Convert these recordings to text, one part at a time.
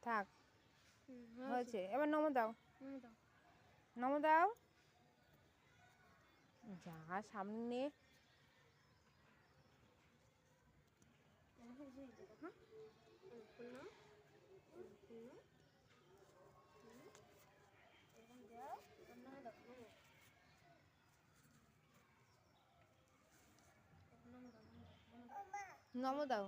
থাক হয়েছে, এবার নমো দাও, নমো দাও। যা সামনে নমো দাও।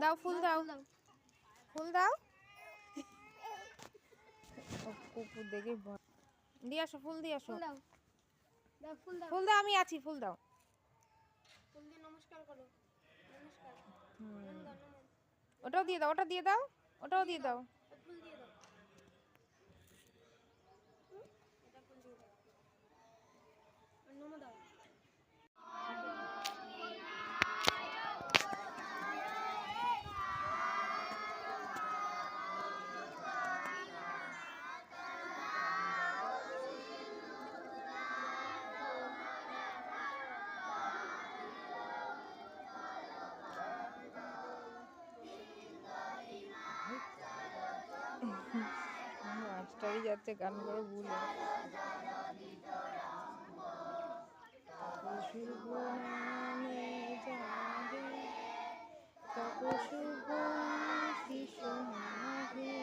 দাও ফুল দাও, ফুল দাও। কুকুর দেখে দিয়ে আসো, ফুল দিয়ে আসো, ফুল দাও, আমি আছি, ফুল দাও। নমস্কার করো, নমস্কার। ওটাও দিয়ে দাও, ওটা দিয়ে দাও, ওটাও দিয়ে দাও। ফুল দিয়ে দাও, এটা ফুল দিয়ে দাও, নমো দাও। মাস্টারই যাচ্ছে গান করে ভুলে। শুভ নামে জাগে তব শুভ শিশু মাঘে,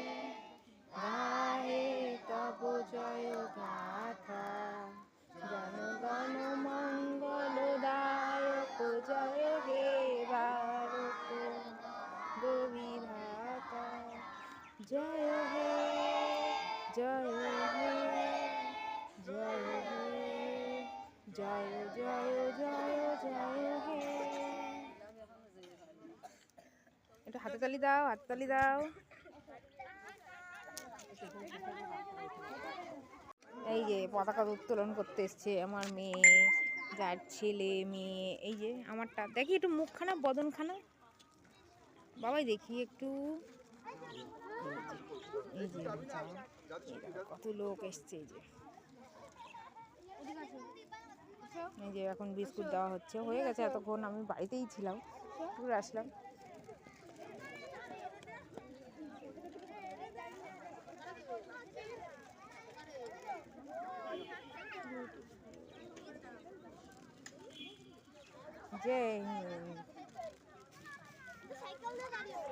গায়ে তব জয় গাথা, জনগণ মঙ্গলদায়ক জয় হে ভারত বিধাতা, জয় হে জয় হে জয় হে জয় জয় জয় জয় হে। একটু হাতে তালি দাও, হাতে তালি দাও। এই যে পতাকা উত্তোলন করতে এসছে আমার মেয়ে, যার ছেলে মেয়ে। এই যে আমারটা দেখি একটু মুখখানা বদনখানা বাবাই দেখি একটু। এই যে কত লোক এসছে। এই যে এখন বিস্কুট দেওয়া হচ্ছে, হয়ে গেছে এতক্ষণ, আমি বাড়িতেই ছিলাম, ঘুরে আসলাম। যে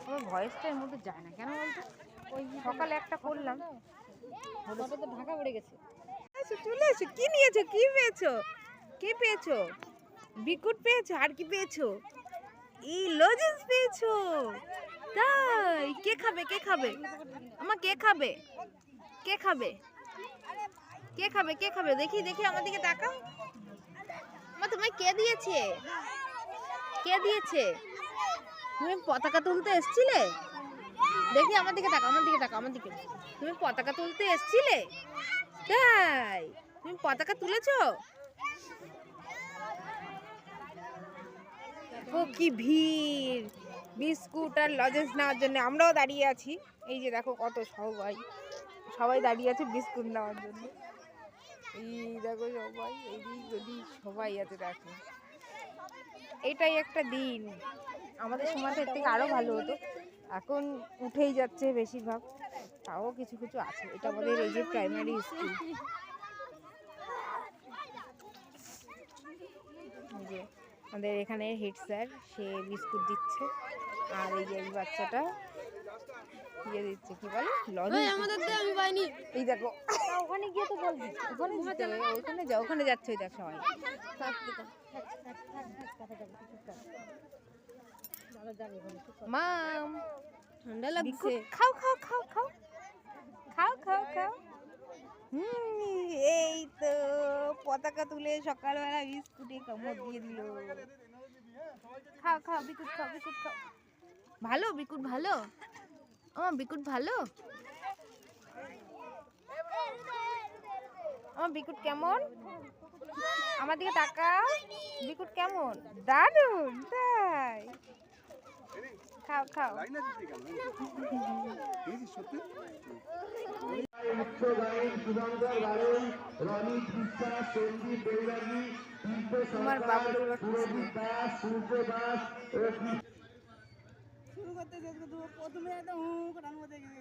আমার ভয়েসটা এর মধ্যে যায় না কেন বলতো, ওই সকালে একটা করলাম, ওটা তো ঢাকা পড়ে গেছে। চলে এসো, কি নিয়েছো, কি পেয়েছো, কি পেয়েছো? বিস্কুট পেয়েছো, আর কি পেয়েছো? এই লজেন্স পেয়েছো, তাই? কে খাবে, কে খাবে আমার, কে খাবে, কে খাবে, কে খাবে, কে খাবে? দেখি দেখি আমার দিকে তাকাও। আমার তোমায় কে দিয়েছে, কে দিয়েছে? তুমি পতাকা তুলতে এসছিলে? দেখি আমার দিকে তাকাও, আমার দিকে তাকাও, আমার দিকে। তুমি পতাকা তুলতে এসছিলে? তাই? তুমি পতাকা তুলেছো? ও কি ভিড় বিস্কুট আর লজেন্স নেওয়ার জন্য। আমরাও দাঁড়িয়ে আছি, এই যে দেখো কত সবাই দাঁড়িয়ে আছে বিস্কুট নেওয়ার জন্য। এই দেখো সবাই এদিক ওদিক সবাই আছে, দেখো এটাই একটা দিন। আমাদের সমাজের থেকে আরো ভালো হতো, এখন উঠেই যাচ্ছে বেশিরভাগ, তাও কিছু কিছু আছে। এটা আমাদের এই যে প্রাইমারি স্কুল। এই যে আমাদের এখানে হেড স্যার, সে বিস্কুট দিচ্ছে, আর এই যে এই বাচ্চাটা দিয়ে দিচ্ছে, কি বলে লজেন্স। আমাদের তো আমি পাইনি। এই দেখো ওখানে গিয়ে তো বলবি, ওখানে যেতে হবে, ওখানে যাও, ওখানে যাচ্ছে ওই দেখ সবাই। মাম ঠান্ডা লাগছে, খাও খাও খাও খাও খাও খাও খাও। এই তো পতাকা তুলে সকালবেলা বিস্কুটে কামড় দিয়ে দিল। খাও খাও বিস্কুট খাও, বিস্কুট খাও। ভালো বিস্কুট, ভালো আমার বিস্কুট, ভালো আমার বিস্কুট। কেমন আমার দিকে তাকাও, বিস্কুট কেমন? দারুণ, তাই? খাও খাও। তোমার বাবুল শুরু করতে প্রথমে একটা করার মধ্যে গেছে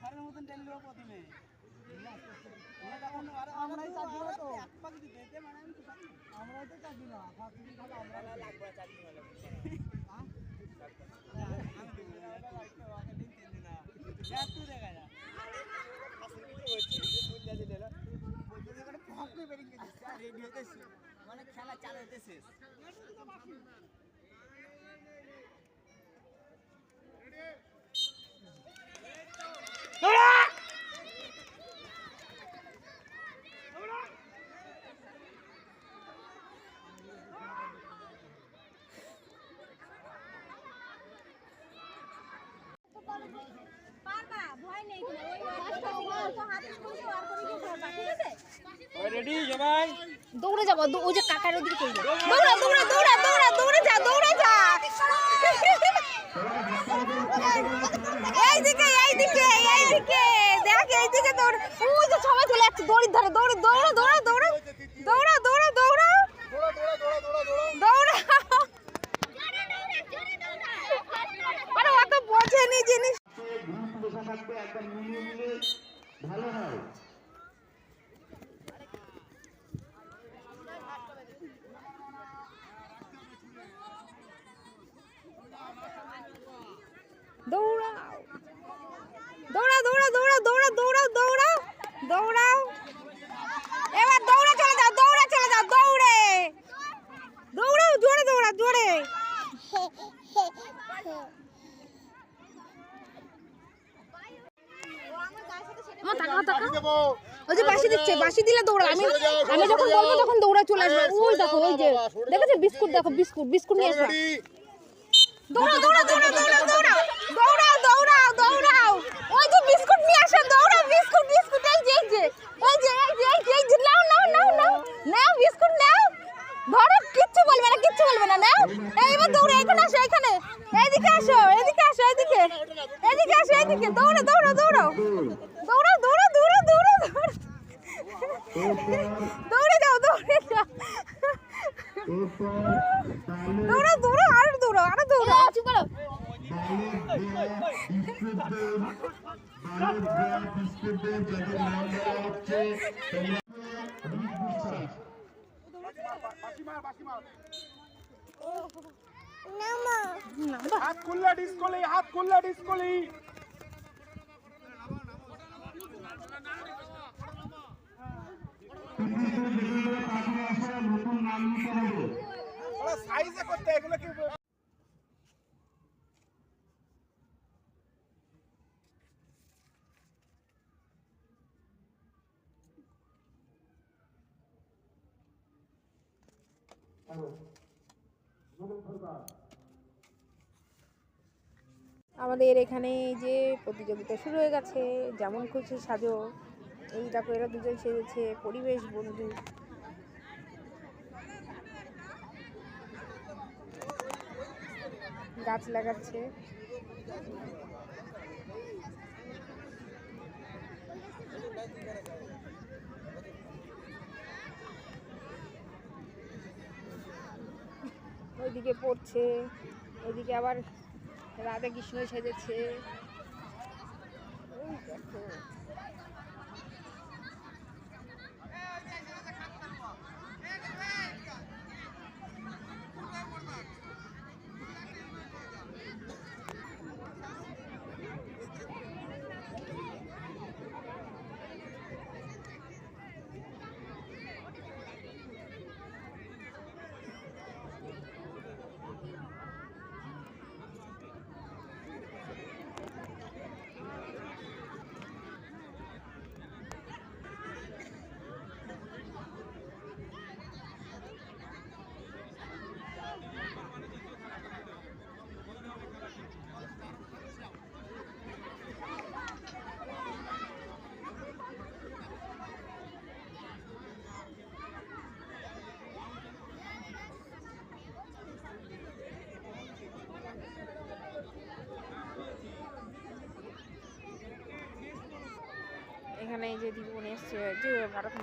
ঘরের মতন টেনলো প্রথমে আমরাই চাকরি তো আমরাই তো চাকরি না আমরা লাগবে চাকরি মানে খেলা চালু হতেছে রেডি সবাই দৌড়ে যাবো, ওই যে কাকার ওদিকে চলে যাবো। দৌড়া দৌড়া দৌড়া দৌড়া দৌড়ে যা দৌড়ে যা। এইদিকে এইদিকে এইদিকে দেখ, এইদিকে দৌড়। ওই যে সবাই চলে যাচ্ছে দড়ির ধারে। দৌড়ে দৌড়া দৌড়া দৌড়া দৌড়া দৌড়া দৌড়া দৌড়া। আরে অত বোঝেনি জিনিস। ভালো হয় দৌড়াও দৌড়া দৌড়া দৌড়া দৌড়া দৌড়া দৌড়া দৌড়াও। এবার দৌড়ে চলে যাও, দৌড়ে চলে যাও, দৌড়ে দৌড়াও, জোরে দৌড়া জোরে। ওই যে বাঁশি দিচ্ছে, বাঁশি দিলে দৌড়া। আমি যখন বলবো তখন দৌড়া চলে আসবে। ওই দেখো, ওই যে দেখেছো বিস্কুট, দেখো বিস্কুট, বিস্কুট নিয়ে আসবে। দৌড়াও দৌড়াও দৌড়াও দৌড়াও দৌড়াও দৌড়াও দৌড়াও দৌড়াও। ওই যে বিস্কুট নিয়ে আসে, দৌড়াও। বিস্কুট বিস্কুট এই যে এই যে এই যে এই যে এই যে এই যে নাও নাও নাও নাও নাও বিস্কুট নাও। ধরো, কিচ্ছু বলবে না, কিচ্ছু বলবে না, নাও। এইবার দৌড়ে এখানে আসো, এখানে এইদিকে আসো, এদিকে আসো, এদিকে এদিকে আসো, এদিকে দৌড়াও দৌড়াও দৌড়াও দৌড়াও দৌড়াও দৌড়াও দৌড়াও দৌড়ে যাও, দৌড়ে যাও, দৌড়াও দৌড়াও, আরো দৌড়াও, আরো দৌড়াও। চুপ করো। হাত খুললা ডিসকলি, হাত খুললা ডিসকলি। সাইজে করতে এগুলো কি আমাদের এখানে যে প্রতিযোগিতা শুরু হয়ে গেছে, যেমন খুশি সাজো। এই দেখো, এরা দুজন সেজেছে পরিবেশ বন্ধু। গাছ লাগাচ্ছে। ওইদিকে পড়ছে, ওইদিকে আবার রাধা কৃষ্ণ সেজেছে। ওই দেখো, এখানে এই যে দিদিমণি এসছে যে ভারত